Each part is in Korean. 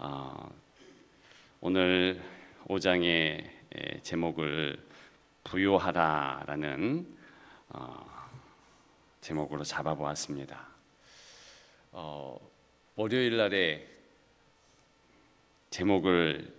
어, 오늘 5장의 제목을 부요하라라는 제목으로 잡아보았습니다. 월요일 날에 제목을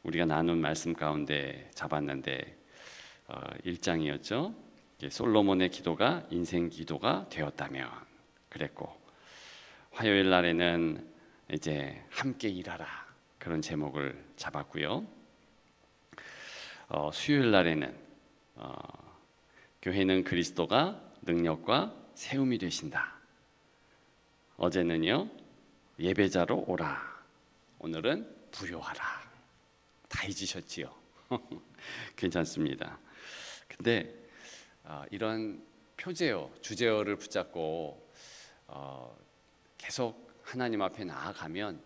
우리가 나눈 말씀 가운데 잡았는데 1장이었죠. 솔로몬의 기도가 인생 기도가 되었다면 그랬고, 화요일 날에는 이제 함께 일하라 그런 제목을 잡았고요. 수요일 날에는 교회는 그리스도가 능력과 세움이 되신다. 어제는요, 예배자로 오라. 오늘은 부요하라. 다 잊으셨지요? 괜찮습니다. 근데 이런 표제어, 주제어를 붙잡고 계속 하나님 앞에 나아가면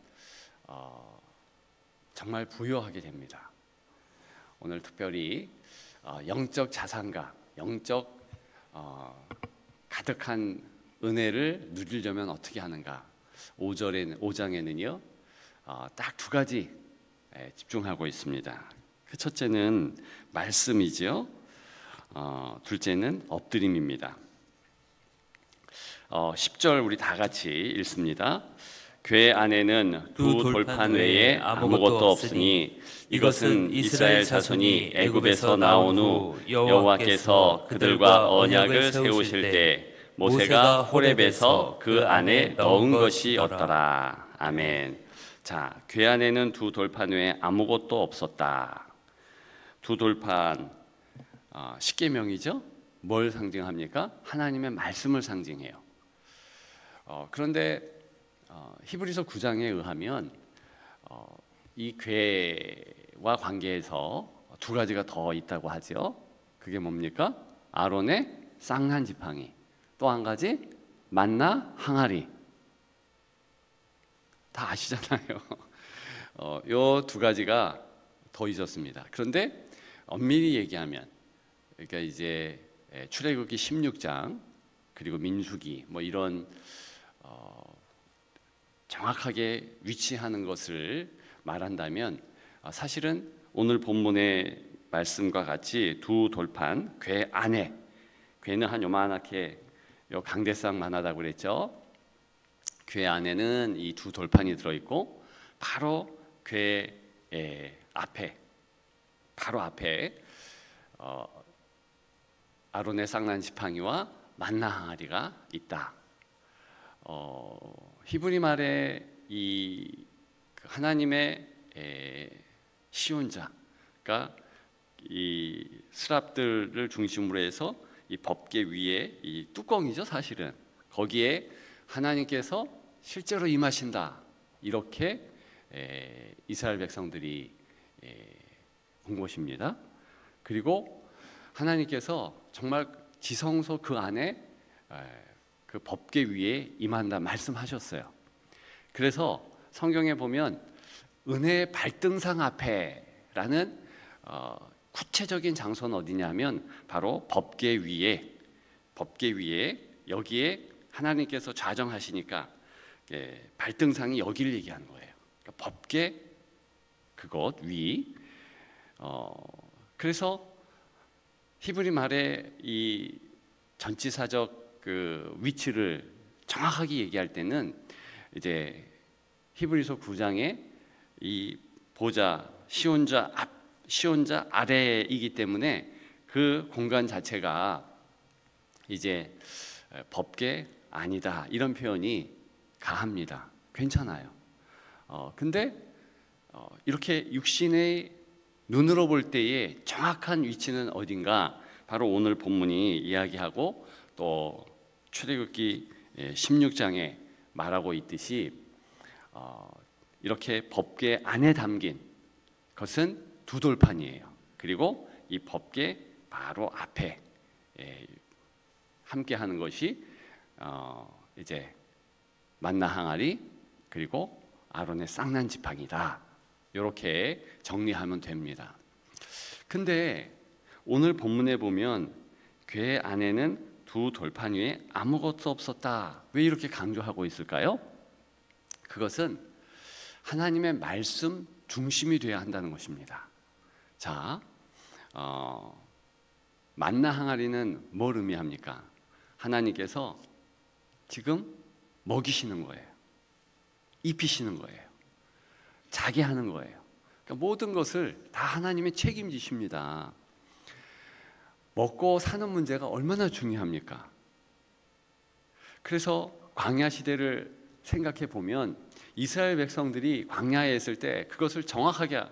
정말 부요하게 됩니다. 오늘 특별히 영적 자산과 영적 가득한 은혜를 누리려면 어떻게 하는가? 5장에는요 딱 두 가지 집중하고 있습니다. 그 첫째는 말씀이죠. 둘째는 엎드림입니다. 10절 우리 다 같이 읽습니다. 궤 안에는 두 돌판 외에 아무것도 없으니 이것은 이스라엘 자손이 애굽에서 나온 후 여호와께서 그들과 언약을 세우실 때 모세가 호렙에서 그 안에 넣은 것이었더라. 아멘. 자, 궤 안에는 두 돌판 외에 아무것도 없었다. 두 돌판, 십계명이죠. 뭘 상징합니까? 하나님의 말씀을 상징해요. 그런데 히브리서 9장에 의하면 이 궤와 관계에서 두 가지가 더 있다고 하죠. 그게 뭡니까? 아론의 쌍난 지팡이, 또 한 가지 만나 항아리. 다 아시잖아요. 요 두 가지가 더 있었습니다. 그런데 엄밀히 얘기하면, 그러니까 이제 출애굽기 16장 그리고 민수기 뭐 이런 정확하게 위치하는 것을 말한다면 사실은 오늘 본문의 말씀과 같이 두 돌판 궤 안에, 궤는 한 요만하게 요 강대상만 하다고 그랬죠. 궤 안에는 이 두 돌판이 들어있고 바로 궤 앞에, 바로 앞에 아론의 쌍난 지팡이와 만나 항아리가 있다. 히브리 말에 이 하나님의 시온자가 이 스랍들을 중심으로 해서 이 법궤 위에 이 뚜껑이죠. 사실은 거기에 하나님께서 실제로 임하신다. 이렇게 이스라엘 백성들이 본 것입니다. 그리고 하나님께서 정말 지성소 그 안에 그 법궤 위에 임한다 말씀하셨어요. 그래서 성경에 보면 은혜의 발등상 앞에라는 구체적인 장소는 어디냐면 바로 법궤 위에 여기에 하나님께서 좌정하시니까 발등상이 여기를 얘기하는 거예요. 그러니까 법궤 그것 위. 그래서 히브리 말의 이 전치사적 그 위치를 정확하게 얘기할 때는 이제 히브리서 9장에 이 보좌 시온자 앞, 시온자 아래이기 때문에 그 공간 자체가 이제 법궤 아니다 이런 표현이 가합니다. 괜찮아요. 근데 이렇게 육신의 눈으로 볼 때의 정확한 위치는 어딘가? 바로 오늘 본문이 이야기하고 또 출애굽기 16장에 말하고 있듯이 이렇게 법궤 안에 담긴 것은 두 돌판이에요. 그리고 이 법궤 바로 앞에 함께 하는 것이 이제 만나 항아리 그리고 아론의 쌍난 지팡이다. 이렇게 정리하면 됩니다. 근데 오늘 본문에 보면 궤 안에는 두 돌판 위에 아무것도 없었다. 왜 이렇게 강조하고 있을까요? 그것은 하나님의 말씀 중심이 되어야 한다는 것입니다. 자, 만나 항아리는 뭘 의미합니까? 하나님께서 지금 먹이시는 거예요. 입히시는 거예요. 자게 하는 거예요. 그러니까 모든 것을 다 하나님이 책임지십니다. 먹고 사는 문제가 얼마나 중요합니까? 그래서 광야 시대를 생각해 보면 이스라엘 백성들이 광야에 있을 때 그것을 정확하게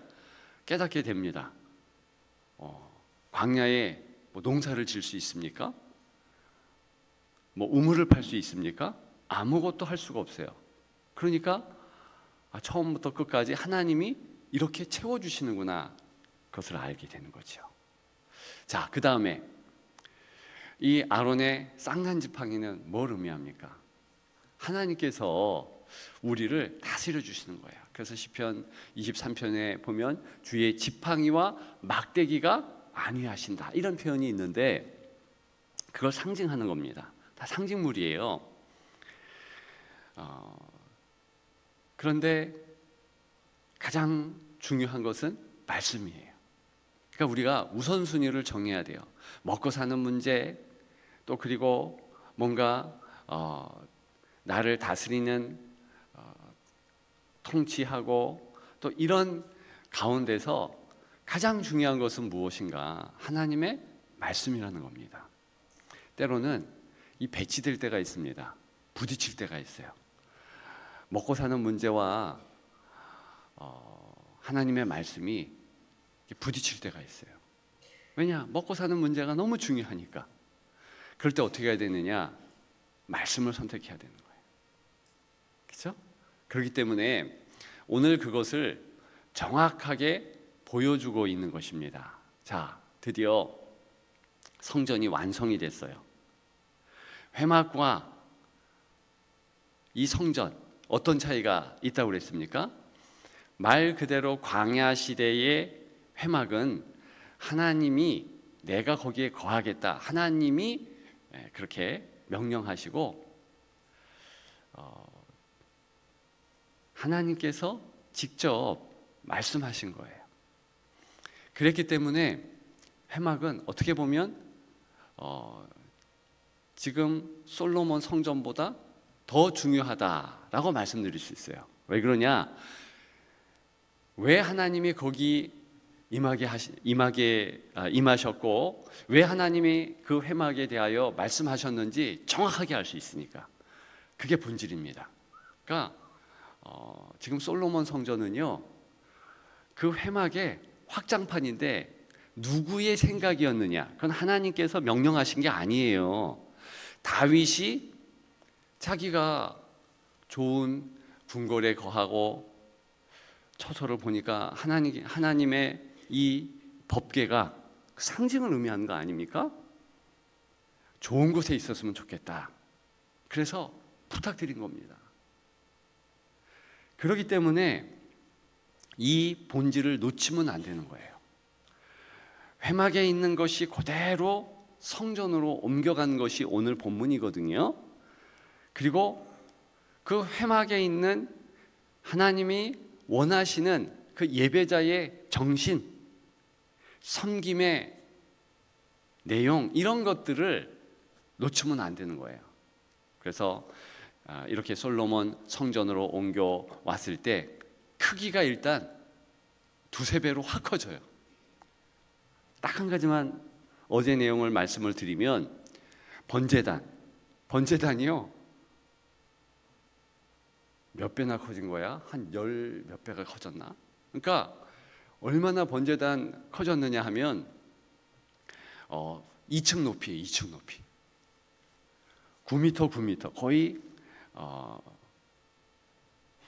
깨닫게 됩니다. 광야에 뭐 농사를 지을 수 있습니까? 뭐 우물을 팔 수 있습니까? 아무것도 할 수가 없어요. 그러니까 처음부터 끝까지 하나님이 이렇게 채워주시는구나, 그것을 알게 되는 거죠. 자, 그 다음에 이 아론의 쌍난 지팡이는 뭘 의미합니까? 하나님께서 우리를 다스려 주시는 거예요. 그래서 시편 23편에 보면 주의 지팡이와 막대기가 안위하신다, 이런 표현이 있는데 그걸 상징하는 겁니다. 다 상징물이에요. 그런데 가장 중요한 것은 말씀이에요. 그러니까 우리가 우선순위를 정해야 돼요. 먹고 사는 문제, 또 그리고 뭔가 나를 다스리는 통치하고, 또 이런 가운데서 가장 중요한 것은 무엇인가? 하나님의 말씀이라는 겁니다. 때로는 이 배치될 때가 있습니다. 부딪힐 때가 있어요. 먹고 사는 문제와 하나님의 말씀이 부딪힐 때가 있어요. 왜냐? 먹고 사는 문제가 너무 중요하니까. 그럴 때 어떻게 해야 되느냐? 말씀을 선택해야 되는 거예요. 그렇죠? 그렇기 때문에 오늘 그것을 정확하게 보여주고 있는 것입니다. 자, 드디어 성전이 완성이 됐어요. 회막과 이 성전, 어떤 차이가 있다고 그랬습니까? 말 그대로 광야 시대의 회막은 하나님이 내가 거기에 거하겠다, 하나님이 그렇게 명령하시고 하나님께서 직접 말씀하신 거예요. 그랬기 때문에 회막은 어떻게 보면 지금 솔로몬 성전보다 더 중요하다라고 말씀드릴 수 있어요. 왜 그러냐? 왜 하나님이 거기 임하셨고 왜 하나님이 그 회막에 대하여 말씀하셨는지 정확하게 알 수 있으니까. 그게 본질입니다. 그러니까 지금 솔로몬 성전은요, 그 회막의 확장판인데 누구의 생각이었느냐? 그건 하나님께서 명령하신 게 아니에요. 다윗이 자기가 좋은 궁궐에 거하고, 처소를 보니까 하나님의 이 법궤가 상징을 의미하는 거 아닙니까? 좋은 곳에 있었으면 좋겠다. 그래서 부탁드린 겁니다. 그렇기 때문에 이 본질을 놓치면 안 되는 거예요. 회막에 있는 것이 그대로 성전으로 옮겨간 것이 오늘 본문이거든요. 그리고 그 회막에 있는 하나님이 원하시는 그 예배자의 정신, 섬김의 내용, 이런 것들을 놓치면 안 되는 거예요. 그래서 이렇게 솔로몬 성전으로 옮겨 왔을 때 크기가 일단 두세 배로 확 커져요. 딱 한 가지만 어제 내용을 말씀을 드리면, 번제단이요, 몇 배나 커진 거야? 한 열 몇 배가 커졌나? 그러니까 얼마나 번제단 커졌느냐 하면 2층 높이에요. 2층 높이 9m 거의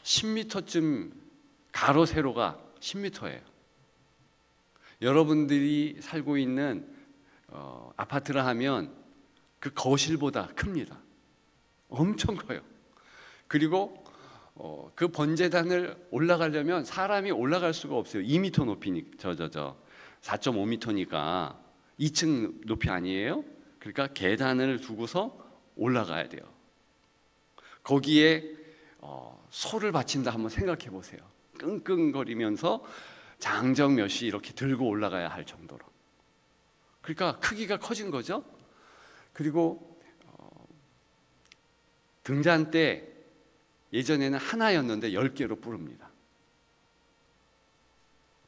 10m쯤, 가로 세로가 10m예요. 여러분들이 살고 있는 아파트라 하면 그 거실보다 큽니다. 엄청 커요. 그리고 그 번제단을 올라가려면 사람이 올라갈 수가 없어요. 2m 높이니 4.5m니까 2층 높이 아니에요? 그러니까 계단을 두고서 올라가야 돼요. 거기에 소를 바친다 한번 생각해 보세요. 끙끙거리면서 장정 몇이 이렇게 들고 올라가야 할 정도로. 그러니까 크기가 커진 거죠. 그리고 등잔 때 예전에는 하나였는데 10개로 부릅니다.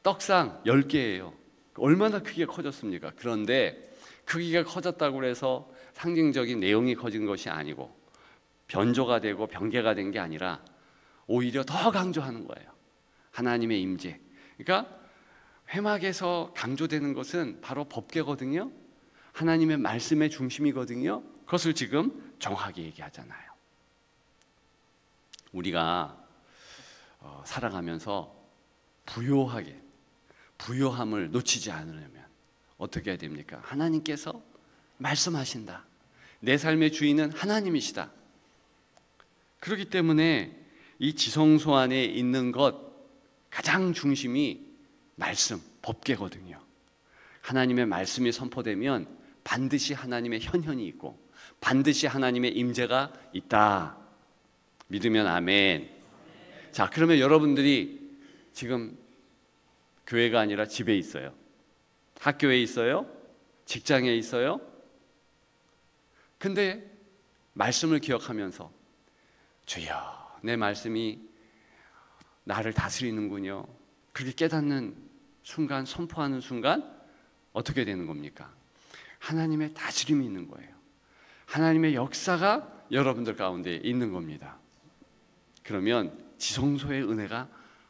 떡상 10개예요. 얼마나 크기가 커졌습니까? 그런데 크기가 커졌다고 해서 상징적인 내용이 커진 것이 아니고 변조가 되고 변개가 된 게 아니라 오히려 더 강조하는 거예요. 하나님의 임재. 그러니까 회막에서 강조되는 것은 바로 법궤거든요. 하나님의 말씀의 중심이거든요. 그것을 지금 정확하게 얘기하잖아요. 우리가 살아가면서 부요함을 놓치지 않으려면 어떻게 해야 됩니까? 하나님께서 말씀하신다. 내 삶의 주인은 하나님이시다. 그렇기 때문에 이 지성소 안에 있는 것 가장 중심이 말씀, 법궤거든요. 하나님의 말씀이 선포되면 반드시 하나님의 현현이 있고 반드시 하나님의 임재가 있다. 믿으면 아멘. 자, 그러면 여러분들이 지금 교회가 아니라 집에 있어요. 학교에 있어요. 직장에 있어요. 근데 말씀을 기억하면서 주여, 내 말씀이 나를 다스리는군요. 그렇게 깨닫는 순간, 선포하는 순간 어떻게 되는 겁니까? 하나님의 다스림이 있는 거예요. 하나님의 역사가 여러분들 가운데 있는 겁니다. 그러면 지성소의 은혜가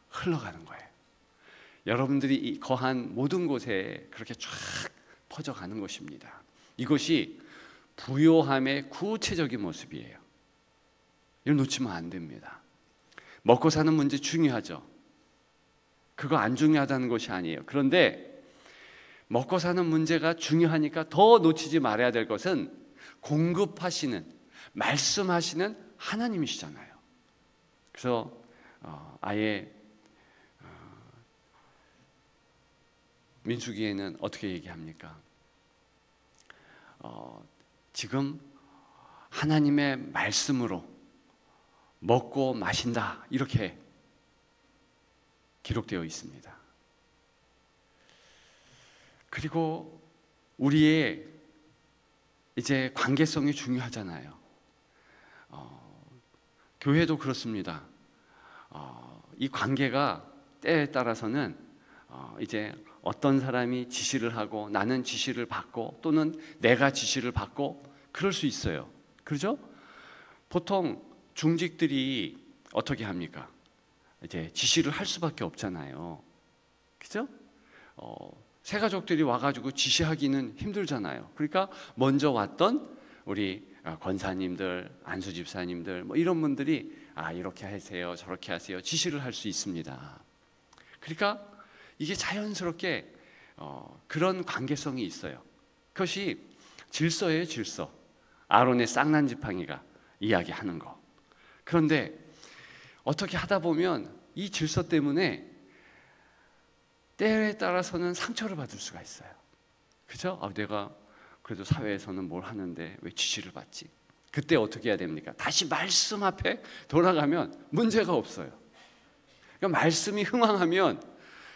흘러가는 거예요. 여러분들이 거한 모든 곳에 그렇게 쫙 퍼져가는 것입니다. 이것이 부요함의 구체적인 모습이에요. 이걸 놓치면 안 됩니다. 먹고 사는 문제 중요하죠. 그거 안 중요하다는 것이 아니에요. 그런데 먹고 사는 문제가 중요하니까 더 놓치지 말아야 될 것은 공급하시는, 말씀하시는 하나님이시잖아요. 그래서 아예 민수기에는 어떻게 얘기합니까? 지금 하나님의 말씀으로 먹고 마신다, 이렇게 기록되어 있습니다. 그리고 우리의 이제 관계성이 중요하잖아요. 교회도 그렇습니다. 이 관계가 때에 따라서는 이제 어떤 사람이 지시를 하고 나는 지시를 받고 또는 내가 지시를 받고 그럴 수 있어요. 그렇죠? 보통 중직들이 어떻게 합니까? 이제 지시를 할 수밖에 없잖아요. 그죠? 새 가족들이 와가지고 지시하기는 힘들잖아요. 그러니까 먼저 왔던 우리 권사님들, 안수 집사님들 뭐 이런 분들이 이렇게 하세요, 저렇게 하세요, 지시를 할 수 있습니다. 그러니까 이게 자연스럽게 그런 관계성이 있어요. 그것이 질서예요, 질서. 아론의 쌍난 지팡이가 이야기하는 거. 그런데 어떻게 하다 보면 이 질서 때문에 때에 따라서는 상처를 받을 수가 있어요. 그죠? 내가 그래도 사회에서는 뭘 하는데 왜 지시를 받지? 그때 어떻게 해야 됩니까? 다시 말씀 앞에 돌아가면 문제가 없어요. 그러니까 말씀이 흥황하면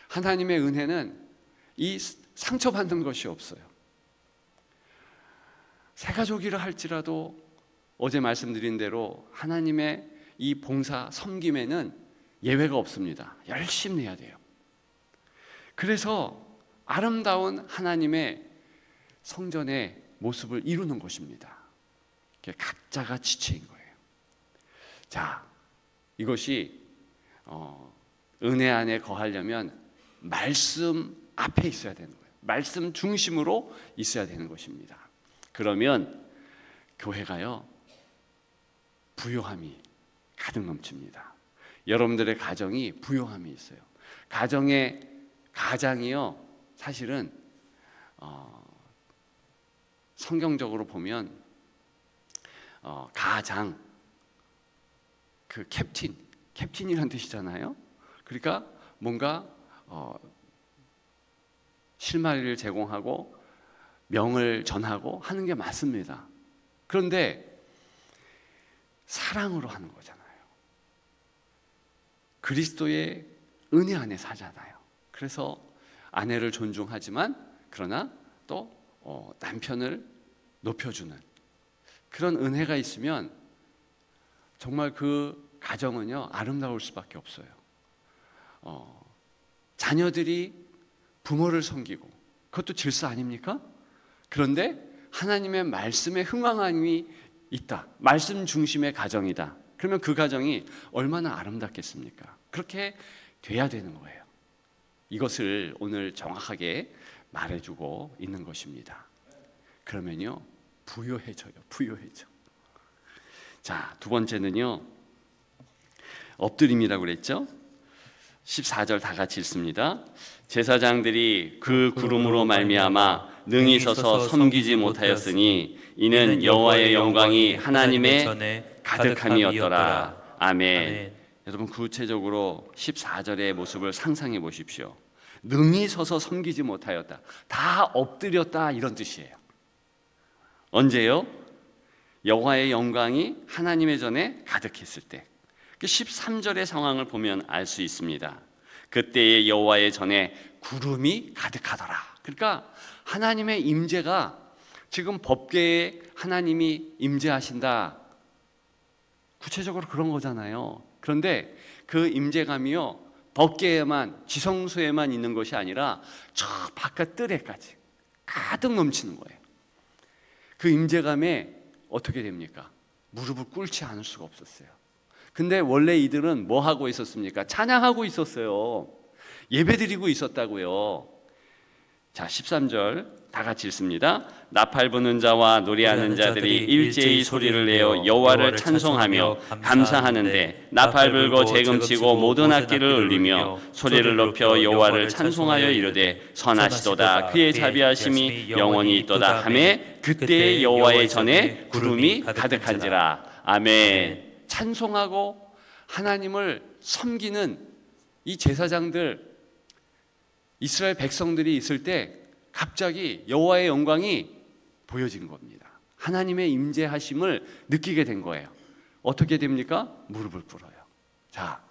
하나님의 은혜는 이 상처받는 것이 없어요. 새가족이라 할지라도 어제 말씀드린 대로 하나님의 이 봉사 섬김에는 예외가 없습니다. 열심히 해야 돼요. 그래서 아름다운 하나님의 성전의 모습을 이루는 것입니다. 각자가 지체인 거예요. 자, 이것이 은혜 안에 거하려면 말씀 앞에 있어야 되는 거예요. 말씀 중심으로 있어야 되는 것입니다. 그러면 교회가요, 부요함이 가득 넘칩니다. 여러분들의 가정이 부요함이 있어요. 가장이요, 사실은 성경적으로 보면 가장, 그 캡틴이라는 뜻이잖아요. 그러니까 뭔가 실마리를 제공하고 명을 전하고 하는 게 맞습니다. 그런데 사랑으로 하는 거잖아요. 그리스도의 은혜 안에 사잖아요. 그래서 아내를 존중하지만 그러나 또 남편을 높여주는 그런 은혜가 있으면 정말 그 가정은요 아름다울 수밖에 없어요. 자녀들이 부모를 섬기고 그것도 질서 아닙니까? 그런데 하나님의 말씀에 흥황함이 있다. 말씀 중심의 가정이다. 그러면 그 가정이 얼마나 아름답겠습니까? 그렇게 돼야 되는 거예요. 이것을 오늘 정확하게 말해주고 있는 것입니다. 그러면요 부요해져요. 부요해져. 자, 두 번째는요 엎드림이라고 그랬죠? 14절 다 같이 읽습니다. 제사장들이 그 구름으로 말미암아 능히 서서 섬기지 못하였으니 이는 여호와의 영광이 하나님의 전에 가득함이었더라. 아멘. 여러분 구체적으로 14절의 모습을 상상해 보십시오. 능히 서서 섬기지 못하였다. 다 엎드렸다 이런 뜻이에요. 언제요? 여호와의 영광이 하나님의 전에 가득했을 때. 13절의 상황을 보면 알 수 있습니다. 그때의 여호와의 전에 구름이 가득하더라. 그러니까 하나님의 임재가 지금 법궤에 하나님이 임재하신다. 구체적으로 그런 거잖아요. 그런데 그 임재감이요 법궤에만 지성소에만 있는 것이 아니라 저 바깥 뜰에까지 가득 넘치는 거예요. 그 임재감에 어떻게 됩니까? 무릎을 꿇지 않을 수가 없었어요. 근데 원래 이들은 뭐 하고 있었습니까? 찬양하고 있었어요. 예배드리고 있었다고요. 자, 13절 다 같이 읽습니다. 나팔 부는 자와 노래하는 자들이 일제히 소리를 내어 여호와를 찬송하며 감사하는데 나팔 불고 재금치고 모든 악기를 울리며 소리를 높여 여호와를 찬송하여 이르되 선하시도다 그의 자비하심이 영원히 있도다 하매 그때의 여호와의 전에 구름이 가득한지라. 아멘. 찬송하고 하나님을 섬기는 이 제사장들 이스라엘 백성들이 있을 때 갑자기 여호와의 영광이 보여진 겁니다. 하나님의 임재하심을 느끼게 된 거예요. 어떻게 됩니까? 무릎을 꿇어요. 자,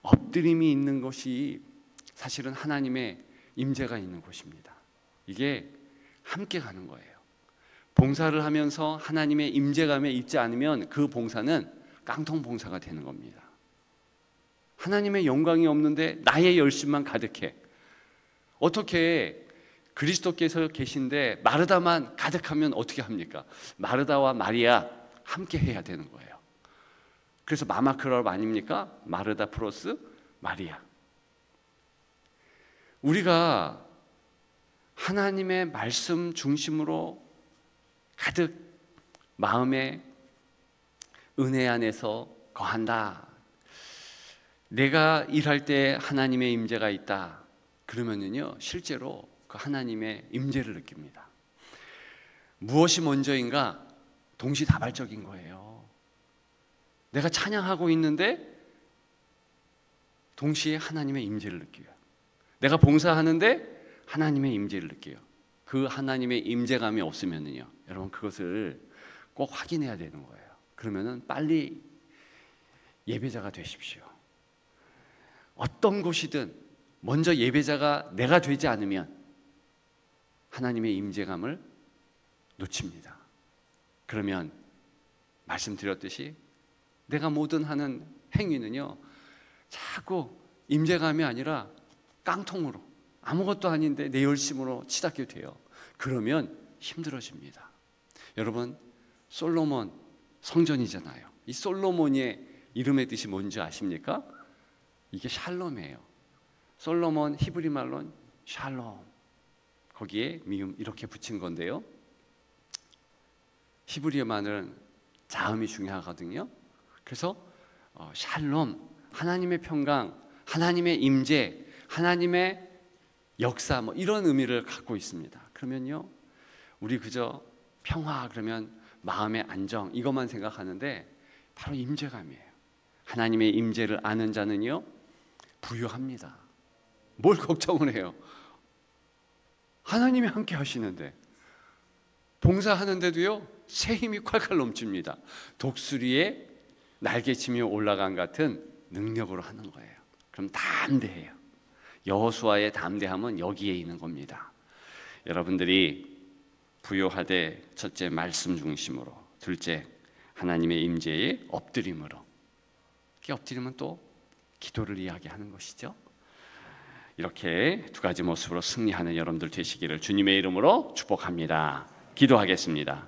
엎드림이 있는 것이 사실은 하나님의 임재가 있는 곳입니다. 이게 함께 가는 거예요. 봉사를 하면서 하나님의 임재감에 있지 않으면 그 봉사는 깡통 봉사가 되는 겁니다. 하나님의 영광이 없는데 나의 열심만 가득해. 어떻게 그리스도께서 계신데 마르다만 가득하면 어떻게 합니까? 마르다와 마리아 함께 해야 되는 거예요. 그래서 마마크럽 아닙니까? 마르다 플러스 마리아. 우리가 하나님의 말씀 중심으로 가득 마음에 은혜 안에서 거한다. 내가 일할 때 하나님의 임재가 있다. 그러면은요 실제로 그 하나님의 임재를 느낍니다. 무엇이 먼저인가? 동시다발적인 거예요. 내가 찬양하고 있는데 동시에 하나님의 임재를 느껴요. 내가 봉사하는데 하나님의 임재를 느껴요. 그 하나님의 임재감이 없으면은요 여러분 그것을 꼭 확인해야 되는 거예요. 그러면은 빨리 예배자가 되십시오. 어떤 곳이든 먼저 예배자가 내가 되지 않으면 하나님의 임재감을 놓칩니다. 그러면 말씀드렸듯이 내가 뭐든 하는 행위는요 자꾸 임재감이 아니라 깡통으로 아무것도 아닌데 내 열심으로 치닫게 돼요. 그러면 힘들어집니다. 여러분 솔로몬 성전이잖아요. 이 솔로몬의 이름의 뜻이 뭔지 아십니까? 이게 샬롬이에요. 솔로몬 히브리 말로는 샬롬. 거기에 미음 이렇게 붙인 건데요. 히브리어 말은 자음이 중요하거든요. 그래서 샬롬, 하나님의 평강, 하나님의 임재, 하나님의 역사 뭐 이런 의미를 갖고 있습니다. 그러면요, 우리 그저 평화 그러면 마음의 안정 이것만 생각하는데 바로 임재감이에요. 하나님의 임재를 아는 자는요 부유합니다. 뭘 걱정을 해요? 하나님이 함께 하시는데 봉사하는데도요 새 힘이 콸콸 넘칩니다. 독수리의 날개치며 올라간 같은 능력으로 하는 거예요. 그럼 담대해요. 여호수아의 담대함은 여기에 있는 겁니다. 여러분들이 부요하되 첫째 말씀 중심으로, 둘째 하나님의 임재에 엎드림으로. 이게 엎드림은 또 기도를 이야기하는 것이죠. 이렇게 두 가지 모습으로 승리하는 여러분들 되시기를 주님의 이름으로 축복합니다. 기도하겠습니다.